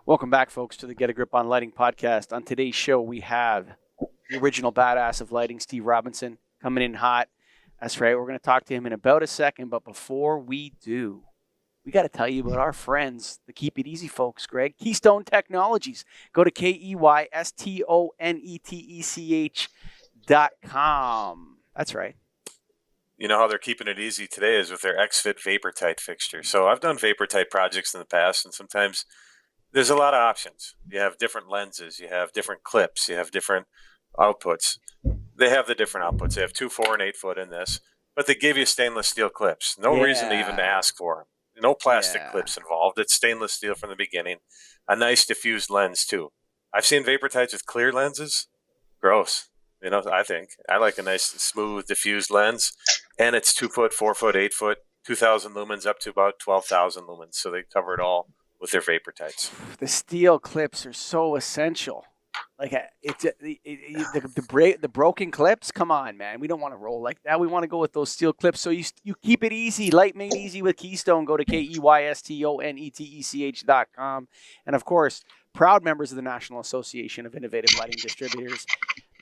Welcome back, folks, to the Get a Grip on Lighting podcast. On today's show, we have the original badass of lighting, Steve Robinson, coming in hot. That's right. We're going to talk to him in about a second. But before we do, we got to tell you about our friends, the Keep It Easy folks, Greg. Keystone Technologies. Go to KEYSTONETECH.com. That's right. You know how they're keeping it easy today is with their XFit Vapor Tight fixture. So I've done Vapor Tight projects in the past, and sometimes there's a lot of options. You have different lenses, you have different clips, you have different outputs. They have the different outputs. They have 2, 4, and 8 foot in this, but they give you stainless steel clips. No reason to even ask for them. No plastic clips involved. It's stainless steel from the beginning. A nice diffused lens too. I've seen Vapor Tights with clear lenses. Gross. You know, I think I like a nice smooth diffused lens, and it's 2 foot, 4 foot, 8 foot, 2,000 lumens up to about 12,000 lumens. So they cover it all with their Vapor Tights. The steel clips are so essential. Like the broken clips. Come on, man. We don't want to roll like that. We want to go with those steel clips. So you keep it easy, light made easy with Keystone. Go to KEYSTONETECH.com, and of course, proud members of the National Association of Innovative Lighting Distributors.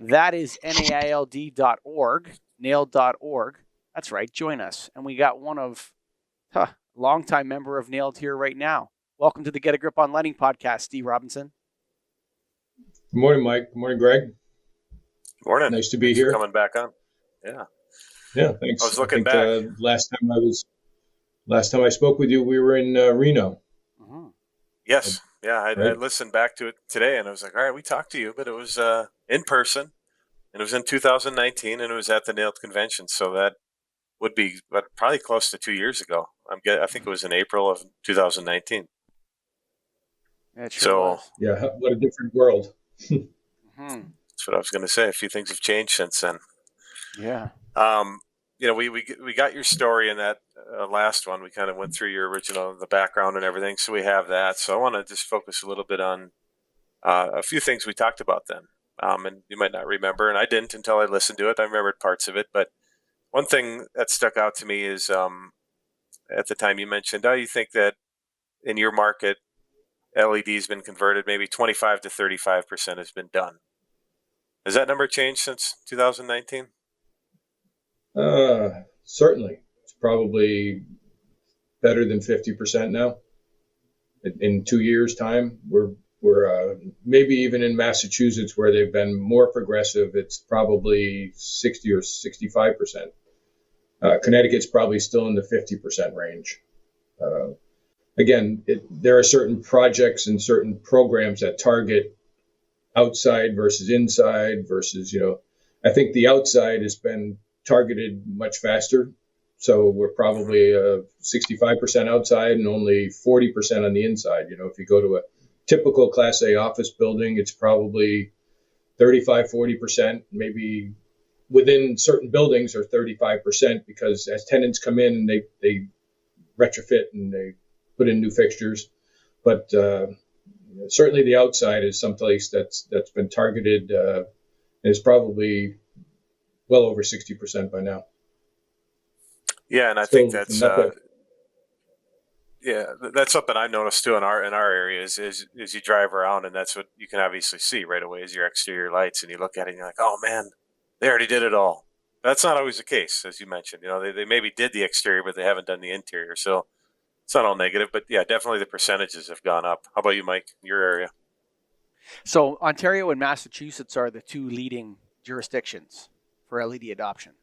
That is NAILD.org, nailed.org. That's right. Join us. And we got one of longtime member of NAILD here right now. Welcome to the Get a Grip on Lighting podcast, Steve Robinson. Good morning, Mike. Good morning, Greg. Morning. Nice to be here. Coming back on. Yeah. Yeah, thanks. I was looking back. Last time I spoke with you, we were in Reno. Mm-hmm. Yes. Yeah, I listened back to it today, and I was like, all right, we talked to you, but it was in person, and it was in 2019, and it was at the NAILD convention, so that would be probably close to 2 years ago. I think it was in April of 2019. It sure was. Yeah, what a different world. Mm-hmm. That's what I was going to say. A few things have changed since then. Yeah. You know, we got your story in that last one. We kind of went through your original, the background and everything, so we have that. So I want to just focus a little bit on a few things we talked about then. And you might not remember, and I didn't until I listened to it. I remembered parts of it, but one thing that stuck out to me is at the time you mentioned, you think that in your market, LED's been converted, maybe 25 to 35% has been done. Has that number changed since 2019? Certainly. It's probably better than 50% now. In 2 years' time, we're maybe even in Massachusetts, where they've been more progressive, it's probably 60 or 65%. Connecticut's probably still in the 50% range. Again, there are certain projects and certain programs that target outside versus inside versus, I think the outside has been targeted much faster. So we're probably 65% outside and only 40% on the inside. If you go to a typical Class A office building, it's probably 35, 40%, maybe within certain buildings are 35%, because as tenants come in, they retrofit and they put in new fixtures. But certainly the outside is someplace that's been targeted and is probably well over 60% by now. Yeah, and I think that's that's something I noticed too in our area is you drive around, and that's what you can obviously see right away is your exterior lights, and you look at it and you're like, oh man, they already did it all. That's not always the case, as you mentioned. They maybe did the exterior, but they haven't done the interior. So it's not all negative, but yeah, definitely the percentages have gone up. How about you, Mike, your area? So Ontario and Massachusetts are the two leading jurisdictions for LED adoption.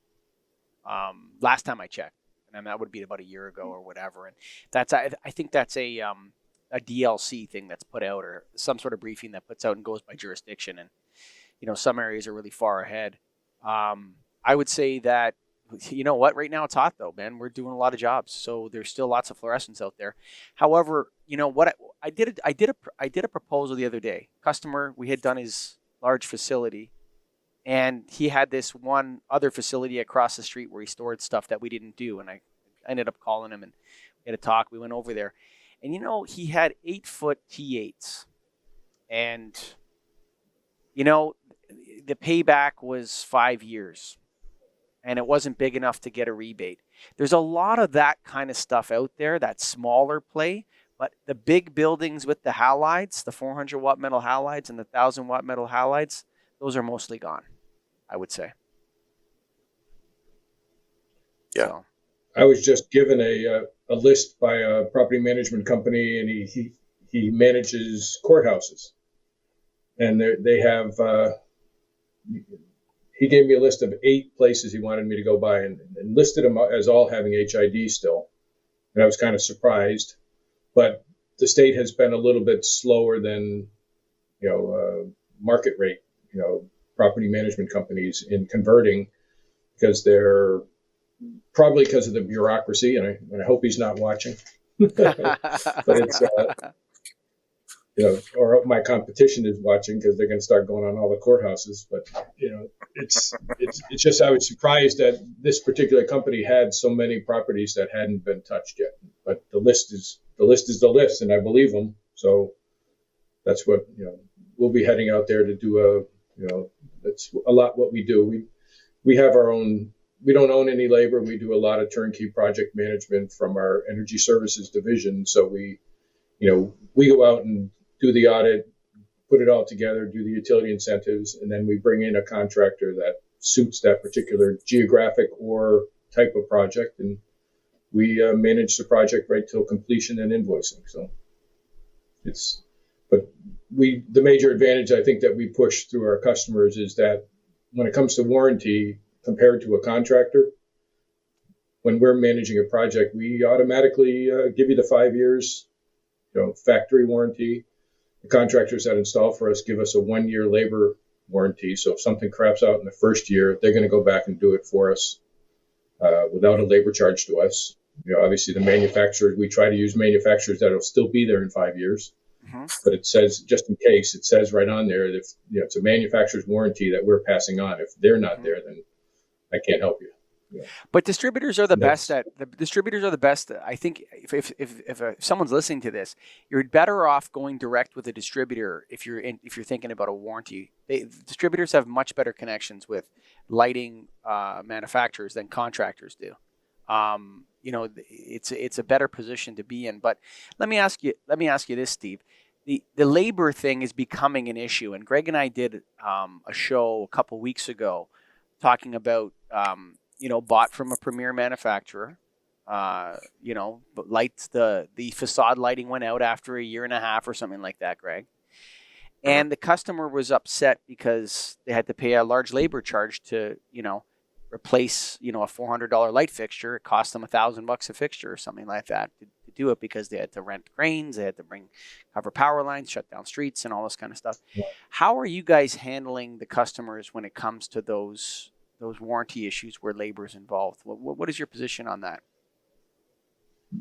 Last time I checked, and that would be about a year ago or whatever. And that's I think that's a DLC thing that's put out, or some sort of briefing that puts out and goes by jurisdiction. And some areas are really far ahead. I would say that right now it's hot though, man. We're doing a lot of jobs, so there's still lots of fluorescents out there. However, I did a proposal the other day. Customer, we had done his large facility, and he had this one other facility across the street where he stored stuff that we didn't do. And I ended up calling him, and we had a talk. We went over there, and he had 8-foot T8s, and the payback was 5 years. And it wasn't big enough to get a rebate. There's a lot of that kind of stuff out there, that smaller play, But the big buildings with the halides, the 400 watt metal halides and the 1,000 watt metal halides, those are mostly gone, I would say. Yeah. So. I was just given a list by a property management company, and he manages courthouses, and they have. He gave me a list of 8 places he wanted me to go by, and listed them as all having HID still, and I was kind of surprised, but the state has been a little bit slower than market rate, property management companies in converting, because they're probably because of the bureaucracy, and I hope he's not watching. But it's or my competition is watching, because they're going to start going on all the courthouses. But it's just, I was surprised that this particular company had so many properties that hadn't been touched yet. But the list is the list, and I believe them. So that's what we'll be heading out there to do. That's a lot what we do. We have our own. We don't own any labor. We do a lot of turnkey project management from our energy services division. So we go out and do the audit, put it all together, do the utility incentives, and then we bring in a contractor that suits that particular geographic or type of project, and we manage the project right till completion and invoicing. So the major advantage I think that we push through our customers is that when it comes to warranty, compared to a contractor, when we're managing a project, we automatically give you the 5 years, factory warranty. The contractors that install for us give us a 1-year labor warranty. So if something craps out in the first year, they're going to go back and do it for us without a labor charge to us. Obviously the manufacturers, we try to use manufacturers that'll still be there in 5 years. Mm-hmm. But it says, just in case, it says right on there that if it's a manufacturer's warranty that we're passing on. If they're not there, then I can't help you. But distributors are the best distributors are the best. I think if someone's listening to this, you're better off going direct with a distributor if you're thinking about a warranty. Distributors have much better connections with lighting manufacturers than contractors do. It's a better position to be in. But let me ask you this, Steve. The labor thing is becoming an issue, and Greg and I did a show a couple weeks ago talking about bought from a premier manufacturer. Lights, the facade lighting went out after a year and a half or something like that, Greg. And the customer was upset because they had to pay a large labor charge to replace a $400 light fixture. It cost them $1,000 a fixture or something like that to do it, because they had to rent cranes, they had to cover power lines, shut down streets, and all this kind of stuff. Yeah. How are you guys handling the customers when it comes to those warranty issues where labor is involved? What is your position on that?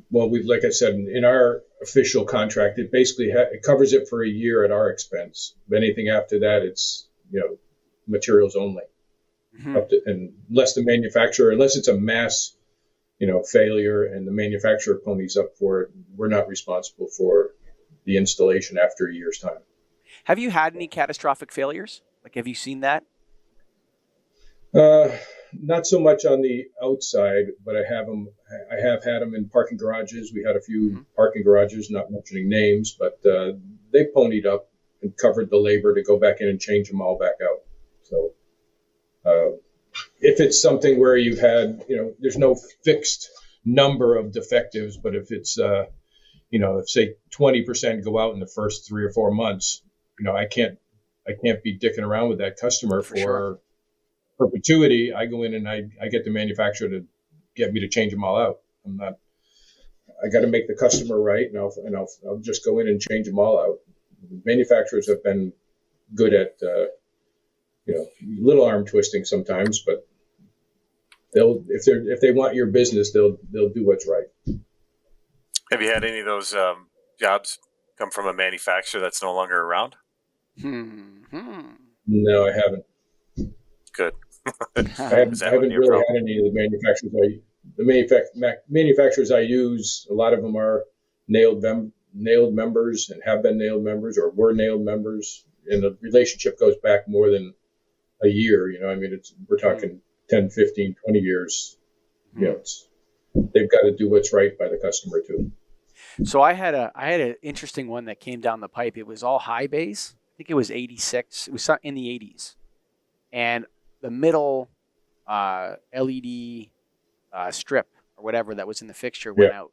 Well, like I said, in our official contract, it basically it covers it for a year at our expense. Anything after that, it's materials only. Mm-hmm. Unless it's a mass failure and the manufacturer ponies up for it, we're not responsible for the installation after a year's time. Have you had any catastrophic failures? Have you seen that? Not so much on the outside, but I have had them in parking garages. We had a few parking garages, not mentioning names, but they ponied up and covered the labor to go back in and change them all back out. So if it's something where you've had, there's no fixed number of defectives, but if it's, if say 20% go out in the first 3 or 4 months, I can't be dicking around with that customer for sure. Perpetuity. I go in and I get the manufacturer to get me to change them all out. I got to make the customer right, and I'll just go in and change them all out. Manufacturers have been good at, little arm twisting sometimes, but if they want your business, they'll do what's right. Have you had any of those jobs come from a manufacturer that's no longer around? No, I haven't. Good. I haven't really had any of the manufacturers. The manufacturers I use, a lot of them are nailed members and have been nailed members or were nailed members, and the relationship goes back more than a year. We're talking 10, 15, 20 years. They've got to do what's right by the customer too. So I had an interesting one that came down the pipe. It was all high bays. I think it was 86. It was in the 80s, and the middle LED strip or whatever that was in the fixture went out.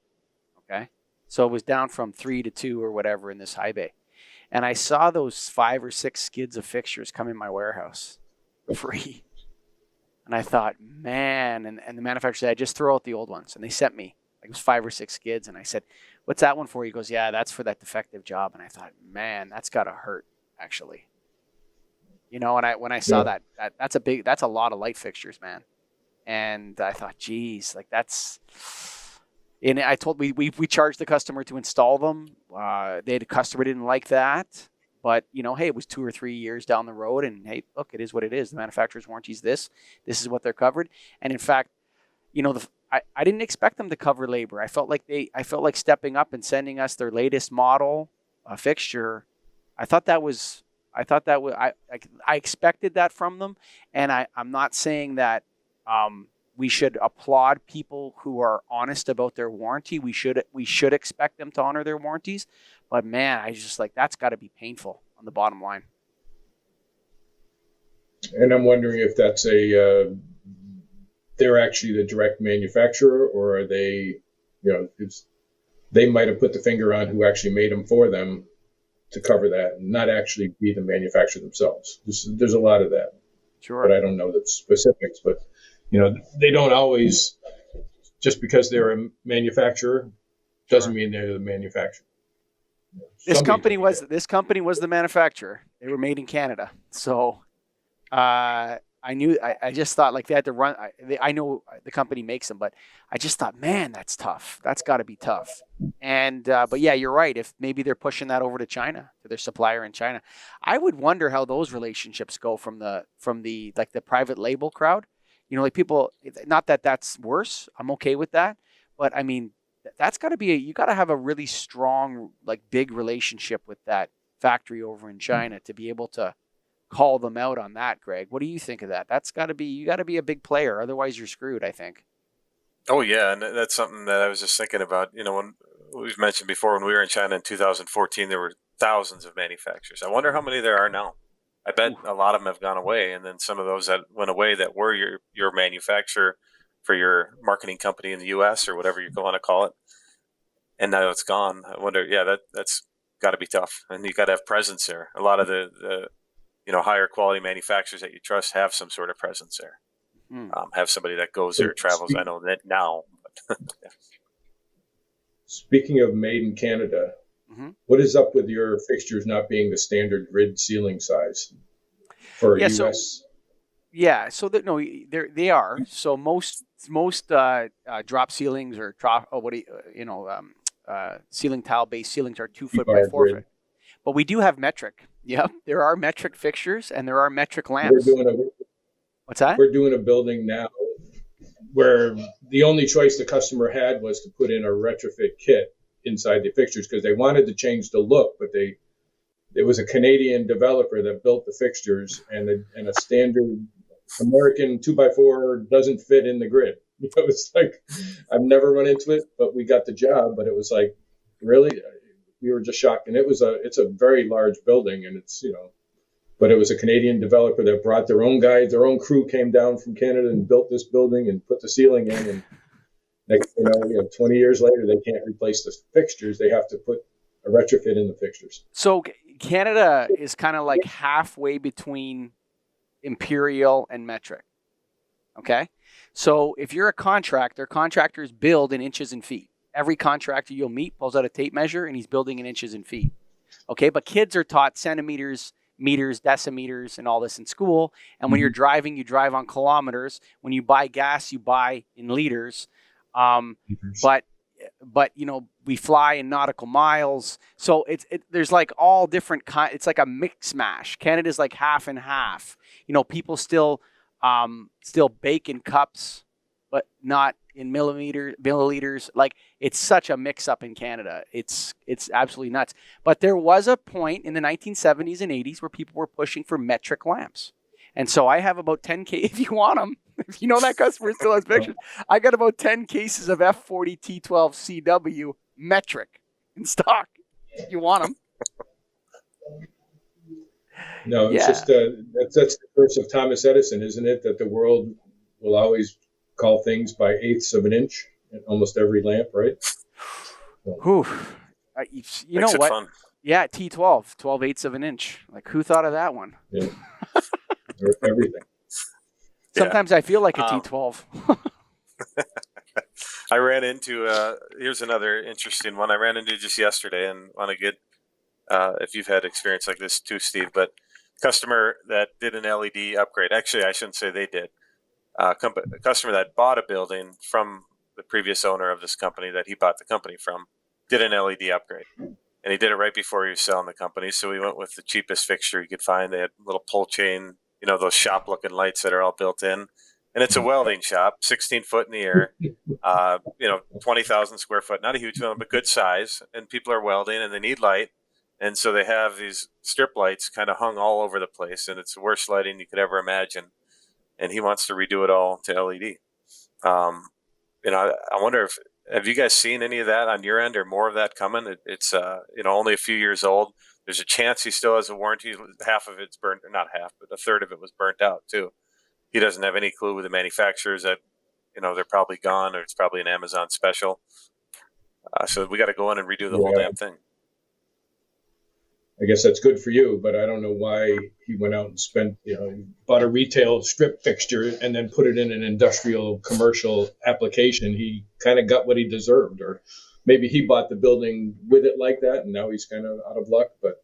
Okay, so it was down from 3 to 2 or whatever in this high bay, and I saw those 5 or 6 skids of fixtures come in my warehouse free, and I thought, man, and the manufacturer said, just throw out the old ones, and they sent me like it was 5 or 6 skids, and I said, what's that one for? He goes, yeah, that's for that defective job, and I thought, man, that's gotta hurt actually. And when I saw that's a lot of light fixtures, man. And I thought, geez, like that's. And I told we charged the customer to install them. The customer didn't like that, but hey, it was 2 or 3 years down the road, and hey, look, it is what it is. The manufacturer's warranty's this is what they're covered. And in fact, I didn't expect them to cover labor. I felt like stepping up and sending us their latest model fixture. I expected that from them, and I'm not saying that we should applaud people who are honest about their warranty. We should expect them to honor their warranties, but man, I just that's got to be painful on the bottom line. And I'm wondering if that's they're actually the direct manufacturer, or are they, they might have put the finger on who actually made them for them to cover that, and not actually be the manufacturer themselves. There's a lot of that. Sure. But I don't know the specifics. But they don't always, just because they're a manufacturer doesn't mean they're the manufacturer. This company was the manufacturer. They were made in Canada. So I just thought they had to run. I know the company makes them, but I just thought, man, that's tough. That's got to be tough. And but yeah, you're right. If maybe they're pushing that over to China, to their supplier in China, I would wonder how those relationships go from the the private label crowd. People. Not that that's worse. I'm okay with that, but I mean, that's got to be you got to have a really strong big relationship with that factory over in China to be able to call them out on that, Greg. What do you think of that? You got to be a big player. Otherwise you're screwed, I think. Oh yeah. And that's something that I was just thinking about, when we've mentioned before, when we were in China in 2014, there were thousands of manufacturers. I wonder how many there are now. I bet a lot of them have gone away. And then some of those that went away that were your manufacturer for your marketing company in the US or whatever you want to call it. And now it's gone. I wonder, that's gotta be tough. And you gotta have presence there. A lot of the higher quality manufacturers that you trust have some sort of presence there. Have somebody that goes there, travels. I know that now. Yeah. Speaking of made in Canada, what is up with your fixtures not being the standard grid ceiling size for US? So they are. So most drop ceilings or ceiling tile based ceilings are 2 foot by 4 foot. But we do have metric. Yep, there are metric fixtures and there are metric lamps. What's that? We're doing a building now where the only choice the customer had was to put in a retrofit kit inside the fixtures because they wanted to change the look, but it was a Canadian developer that built the fixtures, and a standard American 2x4 doesn't fit in the grid. It was I've never run into it, but we got the job. But it was really. We were just shocked, and it's a very large building, and it's but it was a Canadian developer that brought their own guys, their own crew came down from Canada and built this building and put the ceiling in, and next 20 years later they can't replace the fixtures; they have to put a retrofit in the fixtures. So Canada is kind of halfway between imperial and metric. Okay, so if you're a contractor, contractors build in inches and feet. Every contractor you'll meet pulls out a tape measure and he's building in inches and feet. Okay, but kids are taught centimeters, meters, decimeters, and all this in school. And when you're driving, you drive on kilometers. When you buy gas, you buy in liters. But we fly in nautical miles. So there's all different kinds. It's like a mix mash. Canada's half and half. People still bake in cups, but not in milliliters. It's such a mix up in Canada. It's absolutely nuts. But there was a point in the 1970s and 80s where people were pushing for metric lamps. And so I have about 10 if you want them, if that customer still has pictures, I got about 10 cases of F40 T12 CW metric. in stock. You want them. No, it's just that's the curse of Thomas Edison, isn't it? That the world will always call things by eighths of an inch in almost every lamp, right? Whew. You know Makes it what? fun. Yeah, T12, 12/8 of an inch. Like, who thought of that one? Yeah. Everything. Sometimes I feel like a T12. I ran into, here's another interesting one I ran into just yesterday, and want to get, if you've had experience like this too, Steve, but customer that did an LED upgrade. Actually, I shouldn't say they did. A customer that bought a building from the previous owner of this company that he bought the company from did an LED upgrade. And he did it right before he was selling the company. So we went with the cheapest fixture he could find. They had little pull chain, those shop looking lights that are all built in. And it's a welding shop, 16 foot in the air, 20,000 square foot, not a huge one, but good size. And people are welding and they need light. And so they have these strip lights kind of hung all over the place. And it's the worst lighting you could ever imagine. And he wants to redo it all to LED. I wonder have you guys seen any of that on your end or more of that coming? It's only a few years old. There's a chance he still has a warranty. Half of it's burnt, not half, but a third of it was burnt out too. He doesn't have any clue with the manufacturers that, they're probably gone or it's probably an Amazon special. So we got to go in and redo the whole damn thing. I guess that's good for you, but I don't know why he went out and spent, bought a retail strip fixture and then put it in an industrial commercial application. He kind of got what he deserved, or maybe he bought the building with it like that, and now he's kind of out of luck. But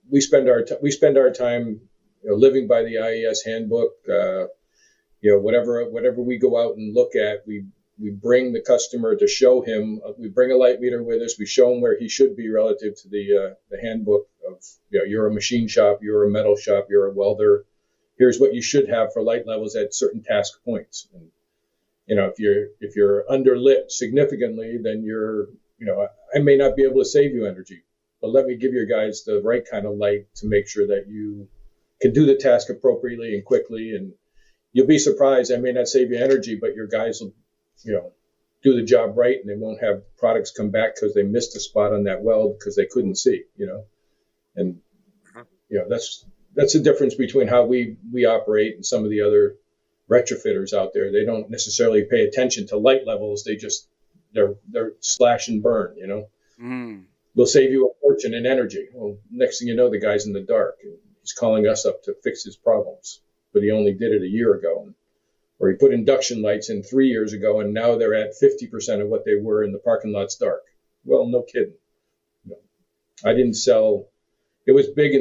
we spend our time living by the IES handbook. Whatever we go out and look at, we bring the customer to show him. We bring a light meter with us. We show him where he should be relative to the handbook of, you're a machine shop, you're a metal shop, you're a welder. Here's what you should have for light levels at certain task points. And, if you're underlit significantly, then I may not be able to save you energy, but let me give your guys the right kind of light to make sure that you can do the task appropriately and quickly. And you'll be surprised. I may not save you energy, but your guys will, do the job right, and they won't have products come back because they missed a spot on that weld because they couldn't see, and that's the difference between how we operate and some of the other retrofitters out there. They don't necessarily pay attention to light levels. They're slash and burn, We'll save you a fortune in energy. Well, next thing you know, the guy's in the dark and he's calling us up to fix his problems, but he only did it a year ago. Or he put induction lights in 3 years ago, and now they're at 50% of what they were in the parking lot's dark. Well, no kidding. I didn't sell. It was big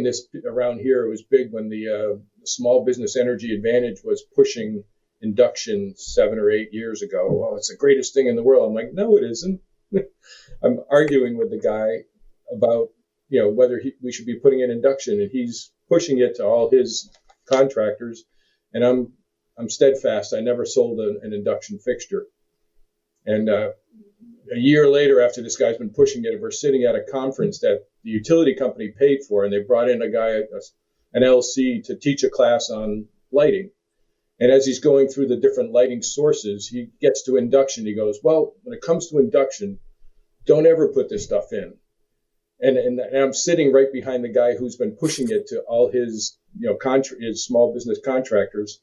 around here. It was big when the Small Business Energy Advantage was pushing induction 7 or 8 years ago. Well, it's the greatest thing in the world. I'm like, no, it isn't. I'm arguing with the guy about whether we should be putting in induction, and he's pushing it to all his contractors, and I'm steadfast. I never sold an induction fixture. And a year later, after this guy's been pushing it, we're sitting at a conference that the utility company paid for, and they brought in a guy, an LC, to teach a class on lighting. And as he's going through the different lighting sources, he gets to induction. He goes, well, when it comes to induction, don't ever put this stuff in. And I'm sitting right behind the guy who's been pushing it to all his, his small business contractors.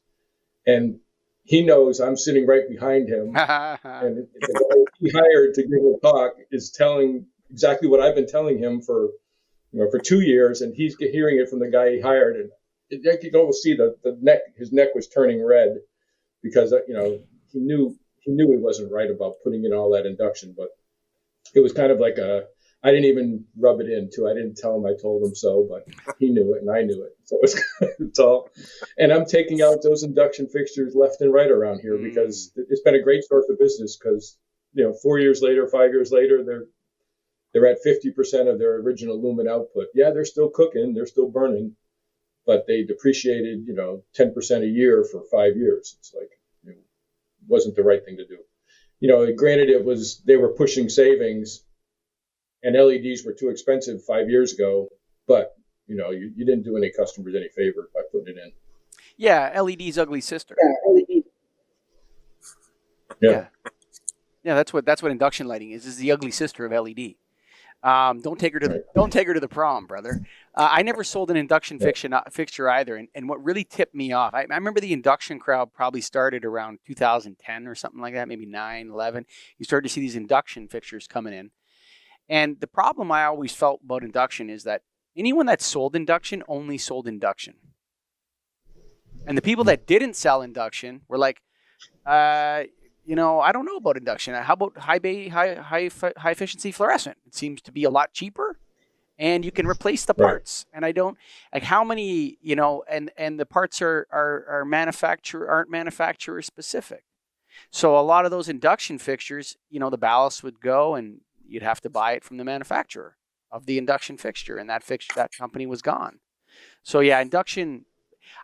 And he knows I'm sitting right behind him. And the guy he hired to give a talk is telling exactly what I've been telling him for 2 years. And he's hearing it from the guy he hired. And you could almost see his neck was turning red because, he knew he wasn't right about putting in all that induction. But it was kind of like I didn't even rub it in, too. I didn't tell him I told him so, but he knew it and I knew it. So it's all. And I'm taking out those induction fixtures left and right around here because it's been a great source of business because, 4 years later, 5 years later, they're at 50% of their original lumen output. Yeah, they're still cooking, they're still burning, but they depreciated, 10% a year for 5 years. It's like, it wasn't the right thing to do. Granted, they were pushing savings. And LEDs were too expensive 5 years ago, but you didn't do any customers any favor by putting it in. Yeah, LED's ugly sister. Yeah. Yeah, that's what induction lighting is. Is the ugly sister of LED. Don't take her to the prom, brother. I never sold an induction fixture either. And what really tipped me off, I remember the induction crowd probably started around 2010 or something like that, maybe 9, 11. You started to see these induction fixtures coming in. And the problem I always felt about induction is that anyone that sold induction only sold induction. And the people that didn't sell induction were like, I don't know about induction. How about high efficiency fluorescent? It seems to be a lot cheaper, and you can replace the parts. Right. And I don't like how many, and the parts aren't manufacturer specific. So a lot of those induction fixtures, the ballast would go, and you'd have to buy it from the manufacturer of the induction fixture, and that company was gone. So yeah, induction.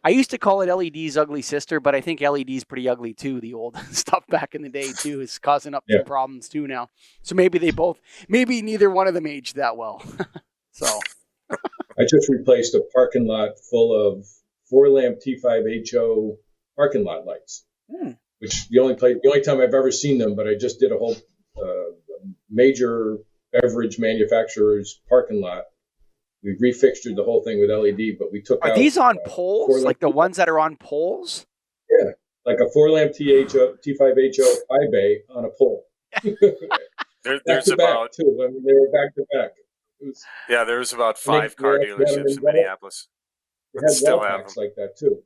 I used to call it LED's ugly sister, but I think LED's pretty ugly too. The old stuff back in the day too is causing up some problems too now. So maybe neither one of them aged that well. So I just replaced a parking lot full of 4-lamp T5HO parking lot lights, which the only time I've ever seen them. But I just did a whole major beverage manufacturer's parking lot. We refixtured the whole thing with LED, but we took out... Are these on poles? Like the ones that are on poles? Yeah, like a 4-lamp T5HO high bay on a pole. There's about... too. I mean, they were back to back. There's about 5 car dealerships in Minneapolis. They had wall packs like that too.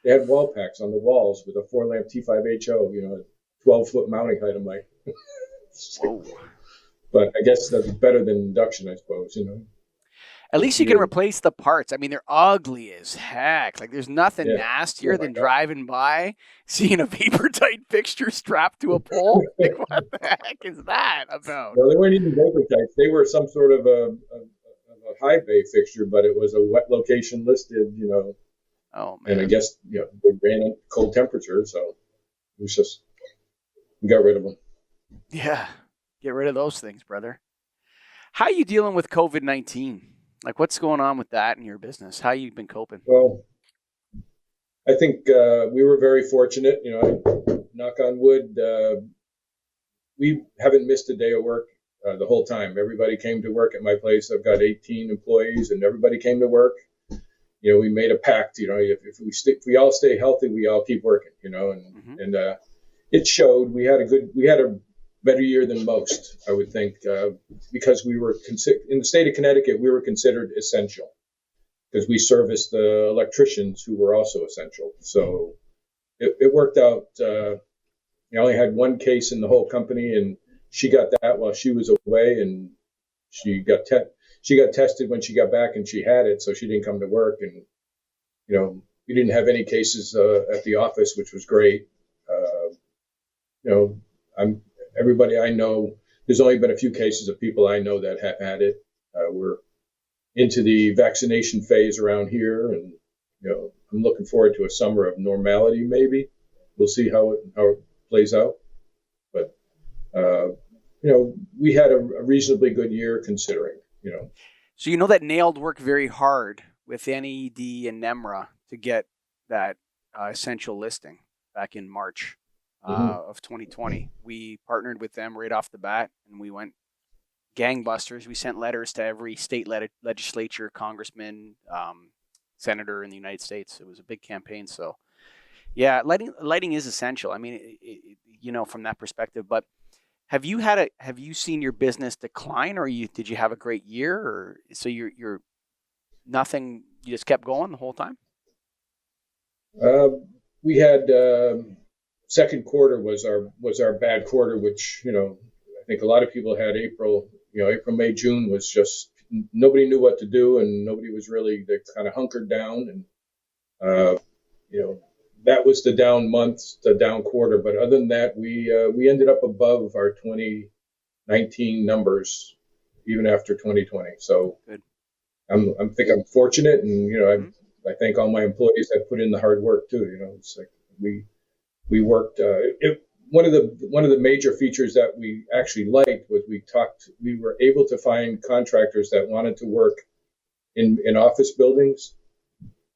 They had wall packs on the walls with a 4-lamp T5HO, 12-foot mounting height. I'm like... Whoa. But I guess that's better than induction, I suppose, At least you can replace the parts. I mean, they're ugly as heck. Like, there's nothing nastier than driving by, seeing a vapor tight fixture strapped to a pole. Like, what the heck is that about? Well, they weren't even vapor tights. They were some sort of a high bay fixture, but it was a wet location listed, Oh, man. And I guess, they ran at cold temperature, so it was just, we got rid of them. Yeah. Get rid of those things, brother. How are you dealing with COVID-19? Like, what's going on with that in your business? How you been coping? Well, I think we were very fortunate. Knock on wood, we haven't missed a day of work the whole time. Everybody came to work at my place. I've got 18 employees, and everybody came to work. We made a pact. If we all stay healthy, we all keep working. And it showed. We had a better year than most, I would think, because we were in the state of Connecticut, we were considered essential because we serviced the electricians who were also essential. So it worked out. I only had one case in the whole company, and she got that while she was away, and she got tested when she got back, and she had it, so she didn't come to work. And we didn't have any cases at the office, which was great. Everybody I know, there's only been a few cases of people I know that have had it. We're into the vaccination phase around here, and I'm looking forward to a summer of normality. Maybe we'll see how it plays out. But we had a reasonably good year considering. So that NAILD worked very hard with NED and NEMRA to get that essential listing back in March. Of 2020. We partnered with them right off the bat, and we went gangbusters. We sent letters to every state legislature, congressman, senator in the United States. It was a big campaign. So, yeah, lighting is essential. I mean, from that perspective. But have you seen your business decline, or did you have a great year, or so you're nothing? You just kept going the whole time. We had. Second quarter was our bad quarter, which I think a lot of people had April. April, May, June was just nobody knew what to do, and nobody was really. They kind of hunkered down, and that was the down month, the down quarter. But other than that, we ended up above our 2019 numbers even after 2020. So good. I'm fortunate, and I thank all my employees that put in the hard work too. It's like we worked. One of the major features that we actually liked was we were able to find contractors that wanted to work in office buildings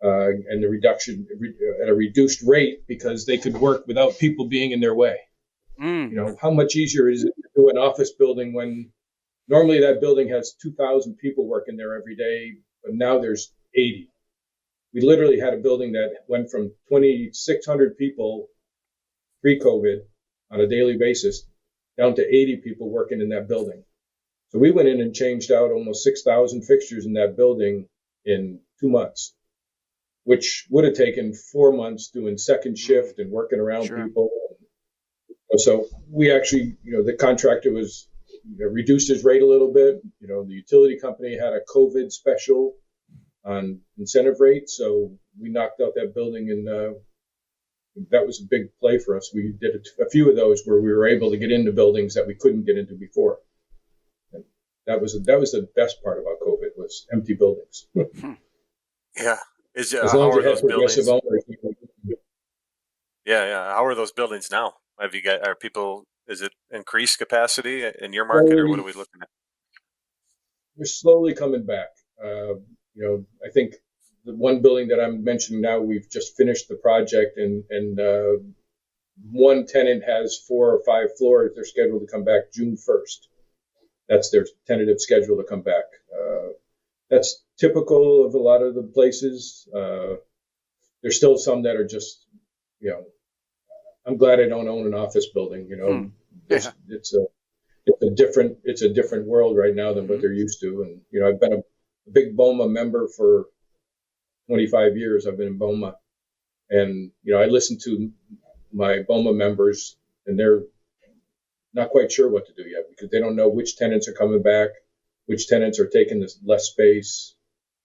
and the reduction at a reduced rate because they could work without people being in their way. How much easier is it to do an office building when normally that building has 2,000 people working there every day, but now there's 80. We literally had a building that went from 2,600 people pre-COVID on a daily basis down to 80 people working in that building. So we went in and changed out almost 6,000 fixtures in that building in 2 months, which would have taken 4 months doing second shift and working around people. So we actually, the contractor was reduced his rate a little bit. The utility company had a COVID special on incentive rate, so we knocked out that building, and that was a big play for us. We did a few of those where we were able to get into buildings that we couldn't get into before. And that was the best part about COVID was empty buildings. Yeah. As long as you had progressive owners. Yeah. How are those buildings now? Is it increased capacity in your market, or what are we looking at? We're slowly coming back. I think the one building that I'm mentioning now, we've just finished the project, and one tenant has 4 or 5 floors. They're scheduled to come back June 1st. That's their tentative schedule to come back. That's typical of a lot of the places. There's still some that are just, I'm glad I don't own an office building. It's a different world right now than what they're used to. And I've been a big BOMA member for 25 years. I've been in BOMA, and I listen to my BOMA members, and they're not quite sure what to do yet because they don't know which tenants are coming back, which tenants are taking this less space.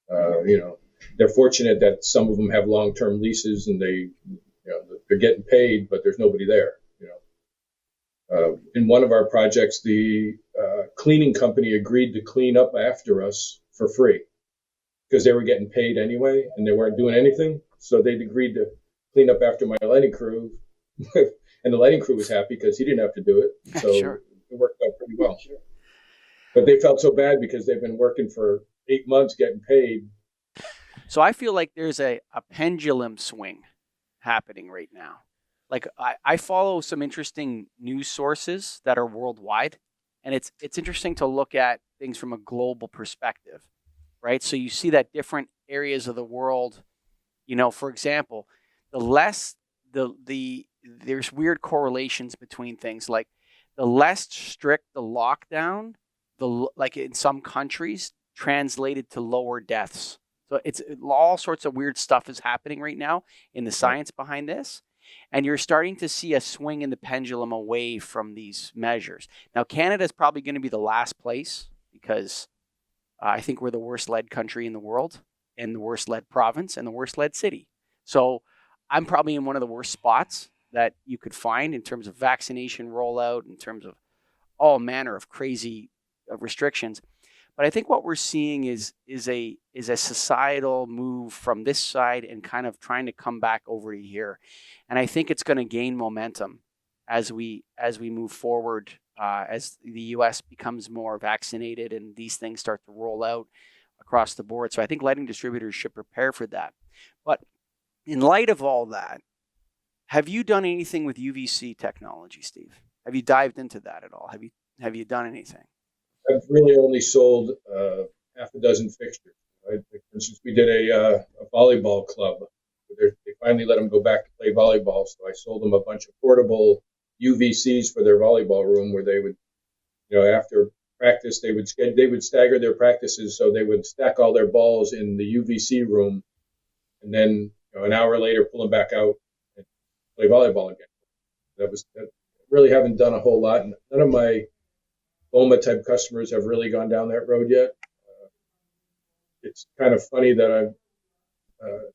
They're fortunate that some of them have long-term leases and they're getting paid, but there's nobody there. In one of our projects, the cleaning company agreed to clean up after us for free because they were getting paid anyway and they weren't doing anything. So they'd agreed to clean up after my lighting crew. And the lighting crew was happy because he didn't have to do it. So It worked out pretty well. Sure. But they felt so bad because they've been working for 8 months getting paid. So I feel like there's a pendulum swing happening right now. Like I follow some interesting news sources that are worldwide, and it's interesting to look at things from a global perspective, right? So you see that different areas of the world, for example, there's weird correlations between things. Like the less strict the lockdown, like in some countries, translated to lower deaths. So it's all sorts of weird stuff is happening right now in the science behind this. And you're starting to see a swing in the pendulum away from these measures. Now, Canada is probably going to be the last place because I think we're the worst led country in the world and the worst led province and the worst led city. So I'm probably in one of the worst spots that you could find in terms of vaccination rollout, in terms of all manner of crazy restrictions. But I think what we're seeing is a societal move from this side and kind of trying to come back over to here. And I think it's going to gain momentum as we move forward, as the U.S. becomes more vaccinated and these things start to roll out across the board. So I think lighting distributors should prepare for that. But in light of all that, have you done anything with UVC technology, Steve? Have you dived into that at all? Have you done anything? I've really only sold half a dozen fixtures. Right? For instance, we did a volleyball club. They finally let them go back to play volleyball, so I sold them a bunch of portable UVCs for their volleyball room, where they would, after practice, they would stagger their practices, so they would stack all their balls in the UVC room, and then an hour later pull them back out and play volleyball again. That really haven't done a whole lot. None of my BOMA type customers have really gone down that road yet. It's kind of funny that a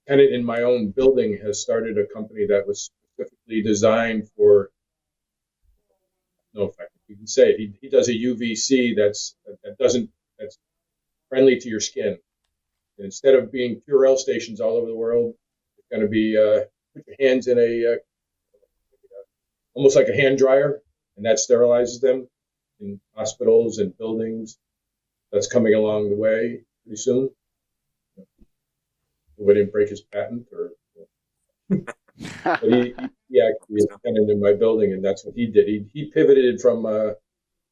tenant in my own building has started a company that was specifically designed for, no, if you can say it, he does a UVC that's friendly to your skin. And instead of being Purell stations all over the world, it's going to be put your hands in almost like a hand dryer, and that sterilizes them in hospitals and buildings. That's coming along the way pretty soon. Nobody didn't break his patent, but he actually is a tenant in my building, and that's what he did. He pivoted from a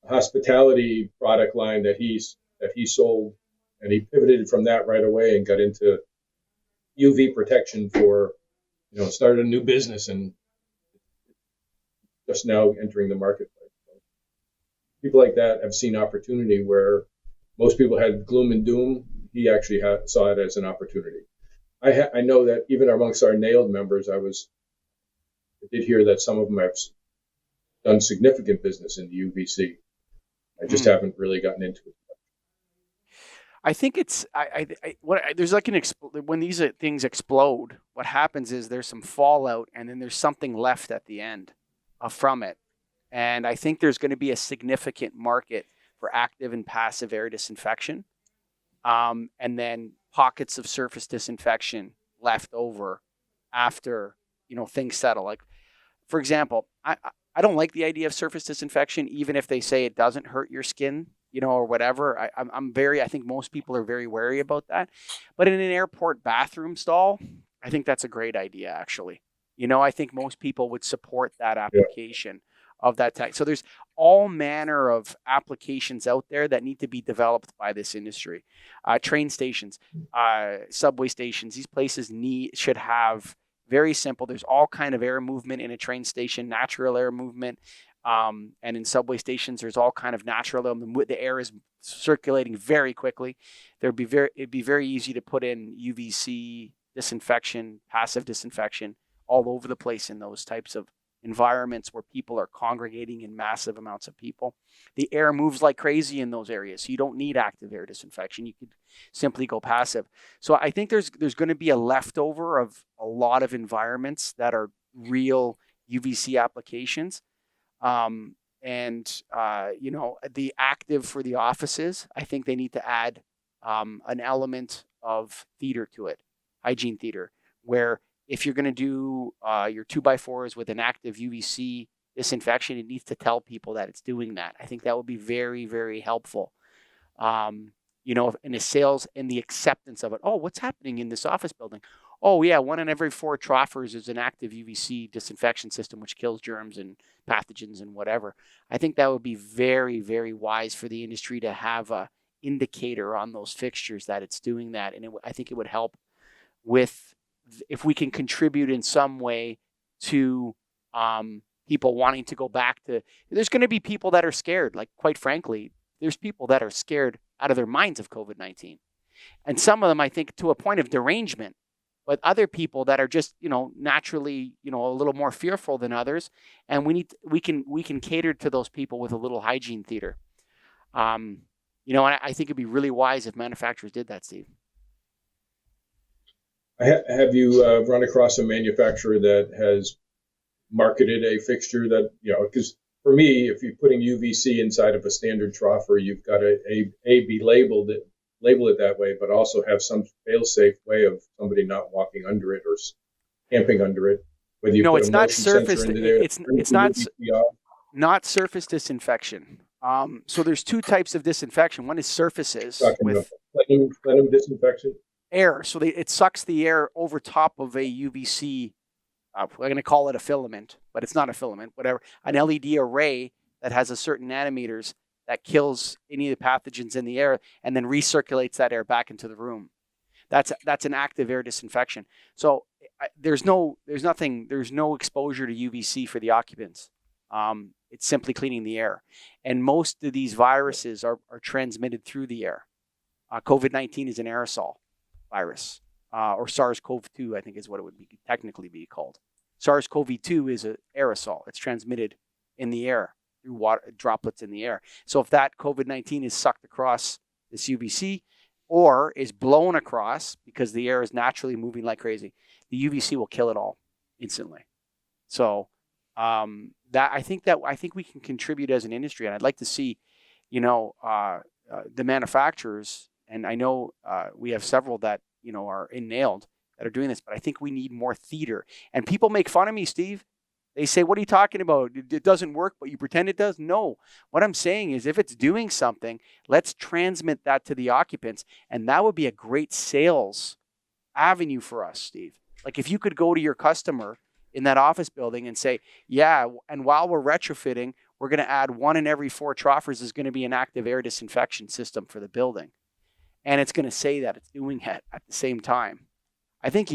hospitality product line that he sold, and he pivoted from that right away and got into UV protection for, started a new business and just now entering the marketplace. So people like that have seen opportunity where most people had gloom and doom. He actually saw it as an opportunity. I know that even amongst our nailed members, I did hear that some of them have done significant business in the UVC. I just haven't really gotten into it. I think it's there's like when these things explode, what happens is there's some fallout, and then there's something left at the end from it. And I think there's going to be a significant market for active and passive air disinfection, and then pockets of surface disinfection left over after things settle. Like, for example, I don't like the idea of surface disinfection, even if they say it doesn't hurt your skin, or whatever. I think most people are very wary about that. But in an airport bathroom stall, I think that's a great idea, actually. I think most people would support that application of that type. So there's all manner of applications out there that need to be developed by this industry. Train stations, subway stations, these places should have very simple. There's all kind of air movement in a train station, natural air movement. And in subway stations, there's all kind of natural. The air is circulating very quickly. It'd be very easy to put in UVC disinfection, passive disinfection all over the place in those types of environments where people are congregating in massive amounts of people. The air moves like crazy in those areas, so you don't need active air disinfection. You could simply go passive. So I think there's going to be a leftover of a lot of environments that are real UVC applications. The active for the offices, I think they need to add an element of theater to it, hygiene theater, where if you're going to do your 2x4s with an active UVC disinfection, it needs to tell people that it's doing that. I think that would be very, very helpful. In the sales and the acceptance of it. Oh, what's happening in this office building? Oh, yeah, 1 in every 4 troffers is an active UVC disinfection system, which kills germs and pathogens and whatever. I think that would be very, very wise for the industry to have a indicator on those fixtures that it's doing that. And I think it would help with, if we can contribute in some way to people wanting to go back to, there's going to be people that are scared. Like, quite frankly, there's people that are scared out of their minds of COVID-19. And some of them, I think, to a point of derangement. But other people that are just, naturally, a little more fearful than others, and we can cater to those people with a little hygiene theater. And I think it'd be really wise if manufacturers did that, Steve. Have you run across a manufacturer that has marketed a fixture that, because for me, if you're putting UVC inside of a standard troffer, you've got to be label it that way, but also have some fail-safe way of somebody not walking under it or camping under it. Whether you put it's a not motion surface. sensor into there, It's not surface disinfection. So there's 2 types of disinfection. One is surfaces with plenum disinfection. Air. So it sucks the air over top of a UVC. We're going to call it a filament, but it's not a filament. Whatever, an LED array that has a certain nanometers that kills any of the pathogens in the air and then recirculates that air back into the room. That's an active air disinfection. So there's no exposure to UVC for the occupants. It's simply cleaning the air. And most of these viruses are transmitted through the air. COVID-19 is an aerosol virus, or SARS-CoV-2, I think is what it would technically be called. SARS-CoV-2 is an aerosol. It's transmitted in the air through water droplets in the air. So if that COVID-19 is sucked across this UVC or is blown across because the air is naturally moving like crazy, the UVC will kill it all instantly. So I think we can contribute as an industry, and I'd like to see, the manufacturers, and I know we have several that are nailed that are doing this, but I think we need more theater. And people make fun of me, Steve. They say, "What are you talking about? It doesn't work, but you pretend it does." No, what I'm saying is, if it's doing something, let's transmit that to the occupants, and that would be a great sales avenue for us, Steve. Like, if you could go to your customer in that office building and say, yeah, and while we're retrofitting, we're going to add 1 in every 4 troughters is going to be an active air disinfection system for the building. And it's going to say that it's doing it at the same time. I think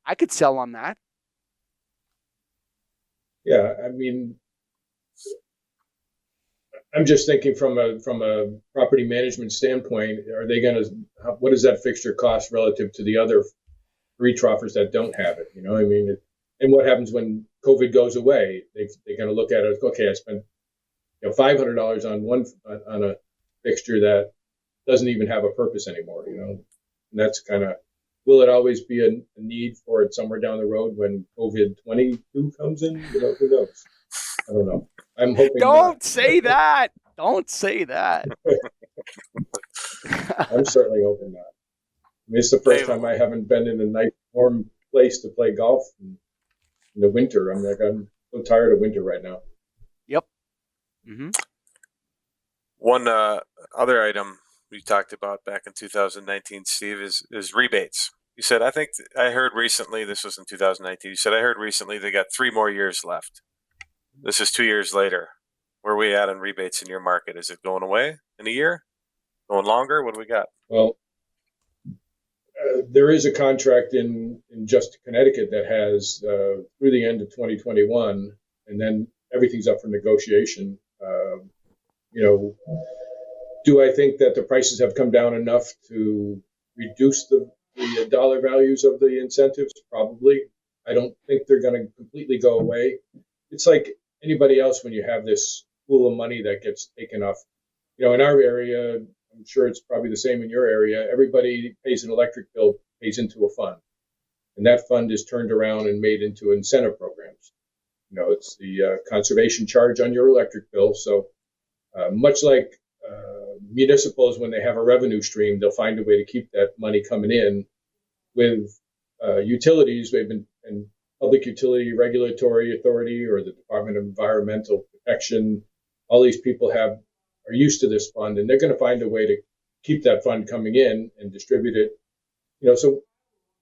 I could sell on that. Yeah, I mean, I'm just thinking from a property management standpoint, are they going to, what does that fixture cost relative to the other 3 troughers that don't have it? You know, I mean, and what happens when COVID goes away? They're going to look at it, okay, I spent $500 on a fixture that doesn't even have a purpose anymore, and that's kind of, will it always be a need for it somewhere down the road when COVID-22 comes in? Who knows? I don't know. I'm hoping Don't say that. Don't say that. I'm certainly hoping not. I mean, it's the first time I haven't been in a nice warm place to play golf in the winter. I'm so tired of winter right now. Yep. Mm-hmm. One other item we talked about back in 2019, Steve, is rebates. You said, I think I heard recently, this was in 2019, you said, I heard recently they got 3 more years left. This is 2 years later. Where are we at on rebates in your market? Is it going away in a year? Going longer? What do we got? Well, there is a contract in just Connecticut that has through the end of 2021, and then everything's up for negotiation. Do I think that the prices have come down enough to reduce the dollar values of the incentives? Probably. I don't think they're going to completely go away. It's like anybody else when you have this pool of money that gets taken off. In our area, I'm sure it's probably the same in your area. Everybody pays an electric bill, pays into a fund. And that fund is turned around and made into incentive programs. It's the conservation charge on your electric bill. So much like municipals, when they have a revenue stream, they'll find a way to keep that money coming in. With utilities, they've been, and Public Utility Regulatory Authority or the Department of Environmental Protection, all these people are used to this fund, and they're going to find a way to keep that fund coming in and distribute it. So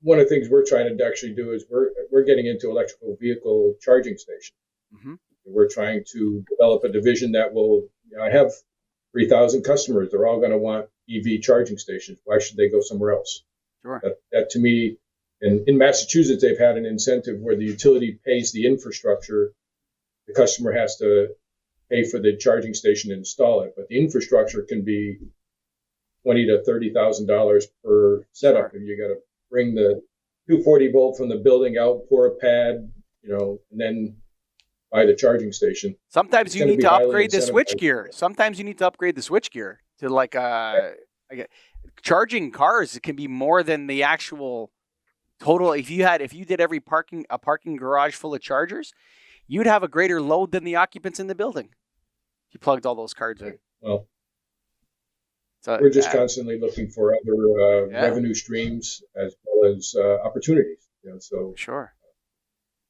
one of the things we're trying to actually do is we're getting into electrical vehicle charging stations. Mm-hmm. We're trying to develop a division that will. I have 3,000 customers. They're all going to want EV charging stations. Why should they go somewhere else? Sure. That to me, and in Massachusetts, they've had an incentive where the utility pays the infrastructure. The customer has to pay for the charging station and install it, but the infrastructure can be $20,000 to $30,000 per setup. Sure. And you got to bring the 240 volt from the building out, pour a pad, and then buy the charging station. Sometimes you need to upgrade the switchgear. Sometimes you need to upgrade the switchgear to like charging cars. It can be more than the actual total. If you did every parking garage full of chargers, you'd have a greater load than the occupants in the building. If you plugged all those cards in. Well, we're just constantly looking for other revenue streams as well as opportunities. So sure.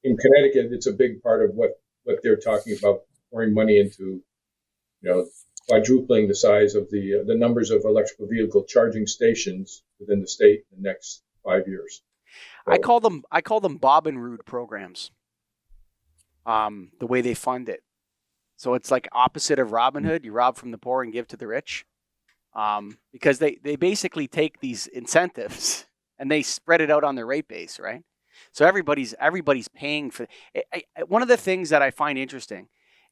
In Connecticut, it's a big part of what they're talking about, pouring money into, quadrupling the size of the numbers of electrical vehicle charging stations within the state in the next 5 years. So, I call them Bob and Rude programs. The way they fund it, so it's like opposite of Robin Hood. You rob from the poor and give to the rich, because they basically take these incentives and they spread it out on their rate base, right? So everybody's paying for. One of the things that I find interesting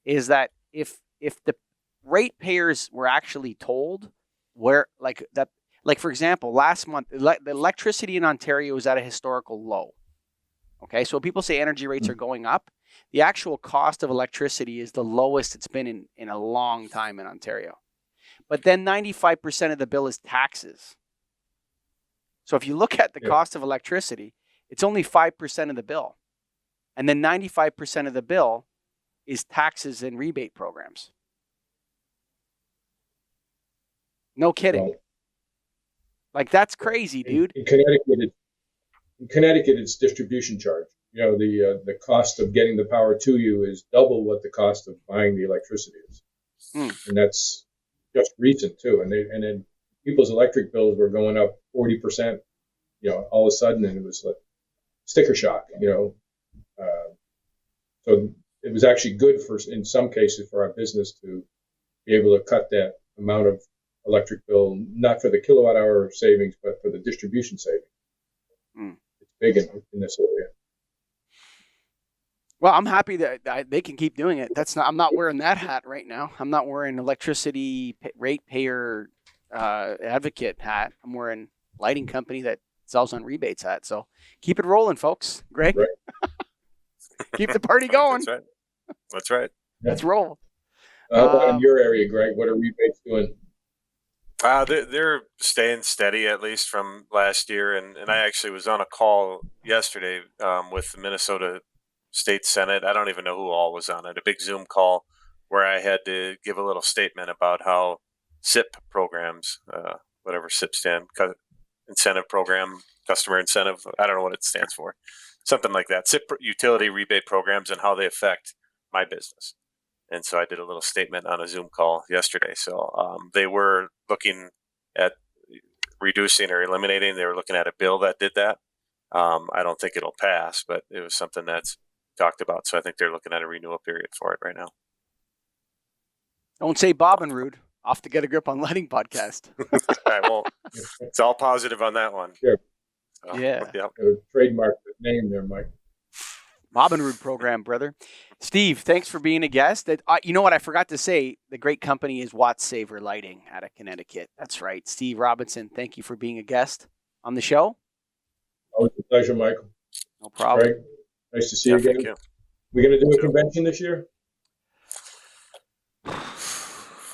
is that if the ratepayers were actually told where, like for example, last month the electricity in Ontario is at a historical low. Okay, so people say energy rates are going up. The actual cost of electricity is the lowest it's been in a long time in Ontario. But then 95% of the bill is taxes. So if you look at the cost of electricity, it's only 5% of the bill. And then 95% of the bill is taxes and rebate programs. No kidding. Well, like, that's crazy, dude. In Connecticut, it's distribution charge. The cost of getting the power to you is double what the cost of buying the electricity is. And that's just recent too. And then people's electric bills were going up 40%, all of a sudden, and it was like sticker shock, So it was actually good in some cases for our business to be able to cut that amount of electric bill, not for the kilowatt hour savings, but for the distribution savings. It's big in this area. Well, I'm happy that they can keep doing it. I'm not wearing that hat right now. I'm not wearing electricity ratepayer advocate hat. I'm wearing lighting company that sells on rebates hat. So keep it rolling, folks. Greg, right. Keep the party going. That's right. That's right. Let's roll. How about in your area, Greg? What are rebates doing? They're staying steady, at least from last year. And I actually was on a call yesterday with the Minnesota State Senate. I don't even know who all was on it. A big Zoom call where I had to give a little statement about how SIP programs, whatever SIP stand, incentive program, customer incentive, I don't know what it stands for, something like that. SIP utility rebate programs and how they affect my business. And so I did a little statement on a Zoom call yesterday. So they were looking at reducing or eliminating. They were looking at a bill that did that. I don't think it'll pass, but it was something that's talked about. So I think they're looking at a renewal period for it right now. Don't say Bob and Rude off the Get a Grip on Lighting podcast. I won't. It's all positive on that one. Sure. So, yeah. Trademark the name there, Mike. Bob and Rude program, brother. Steve, thanks for being a guest. You know what I forgot to say? The great company is Wattsaver Lighting out of Connecticut. That's right. Steve Robinson, thank you for being a guest on the show. Always a pleasure, Michael. No problem. Greg, nice to see you again. Thank you. We going to do a convention this year?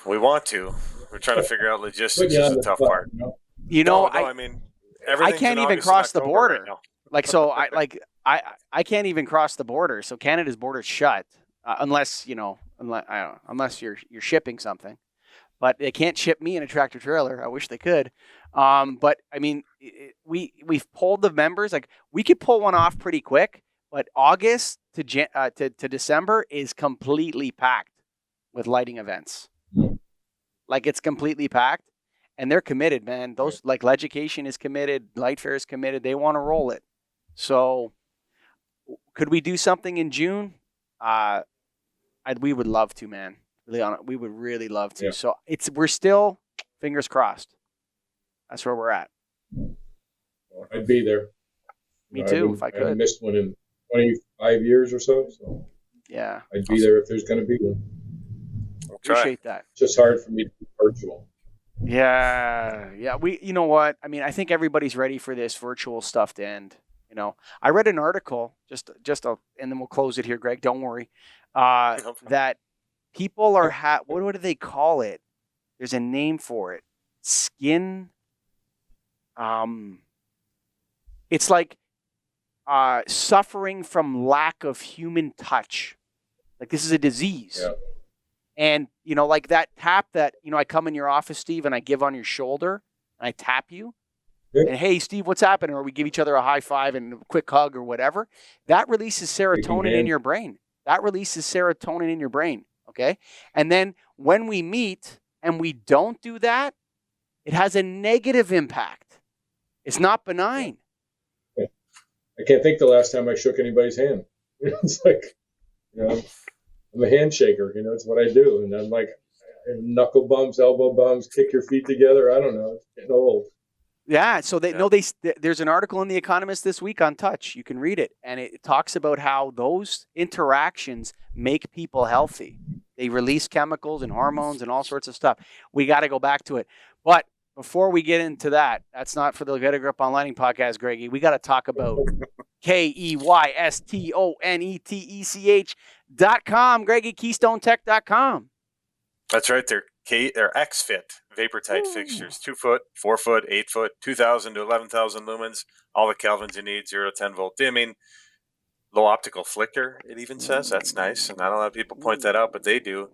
We want to. We're trying to figure out logistics is the tough part. I mean, I can't even cross the border. Right so I can't even cross the border. So Canada's border's shut unless you're shipping something. But they can't ship me in a tractor trailer. I wish they could. But I mean, we've pulled the members. Like we could pull one off pretty quick. But August to December is completely packed with lighting events. Like it's completely packed, and they're committed, man. Those like Leducation is committed, Light Fair is committed. They want to roll it. So, could we do something in June? We would love to, man. We would really love to. Yeah. So we're still fingers crossed. That's where we're at. I'd be there. Me too, if I could. I missed one in 25 years or so. So yeah, I'd be there if there's going to be one. Appreciate that. It's just hard for me to be virtual. Yeah. You know what? I mean, I think everybody's ready for this virtual stuff to end. You know, I read an article and then we'll close it here, Greg. Don't worry. That people are what do they call it? There's a name for it. Skin. It's like suffering from lack of human touch. Like this is a disease. Yeah. And, like that tap that, I come in your office, Steve, and I give on your shoulder, and I tap you. Yeah. And, hey, Steve, what's happening? Or we give each other a high five and a quick hug or whatever. That releases serotonin in your brain. Okay? And then when we meet and we don't do that, it has a negative impact. It's not benign. Yeah. I can't think the last time I shook anybody's hand. It's like, I'm a handshaker, it's what I do. And I'm like, knuckle bumps, elbow bumps, kick your feet together. I don't know. It's getting old. Yeah. So there's an article in The Economist this week on touch. You can read it. And it talks about how those interactions make people healthy. They release chemicals and hormones and all sorts of stuff. We got to go back to it. But before we get into that, that's not for the Get a Grip on Lighting podcast, Greggy. We got to talk about KEYSTONETECH.com, Greggy, KeystoneTech.com. That's right. They're XFit vapor tight fixtures, 2 foot, 4 foot, 8 foot, 2,000 to 11,000 lumens, all the kelvins you need, 0 to 10 volt dimming, low optical flicker. It even says that's nice, and not a lot of people point that out, but they do.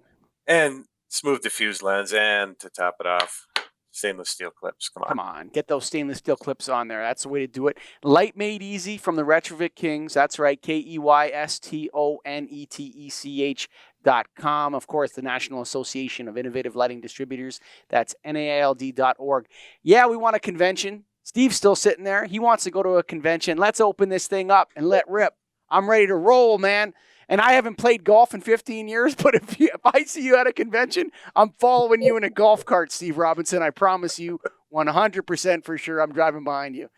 And smooth diffuse lens, and to top it off, stainless steel clips. Come on. Get those stainless steel clips on there. That's the way to do it. Light made easy from the Retrofit Kings. That's right. KEYSTONETECH.com. Of course, the National Association of Innovative Lighting Distributors. That's NAILD.org. Yeah, we want a convention. Steve's still sitting there. He wants to go to a convention. Let's open this thing up and let rip. I'm ready to roll, man. And I haven't played golf in 15 years, but if I see you at a convention, I'm following you in a golf cart, Steve Robinson. I promise you 100% for sure I'm driving behind you.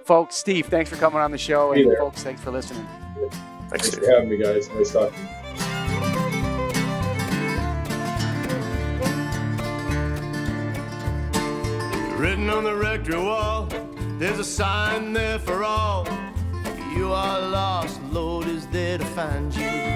Folks, Steve, thanks for coming on the show. And folks, thanks for listening. Thanks for having me, guys. Nice talking to you. Written on the rectory wall, there's a sign there for all. You are lost, Lord is there to find you.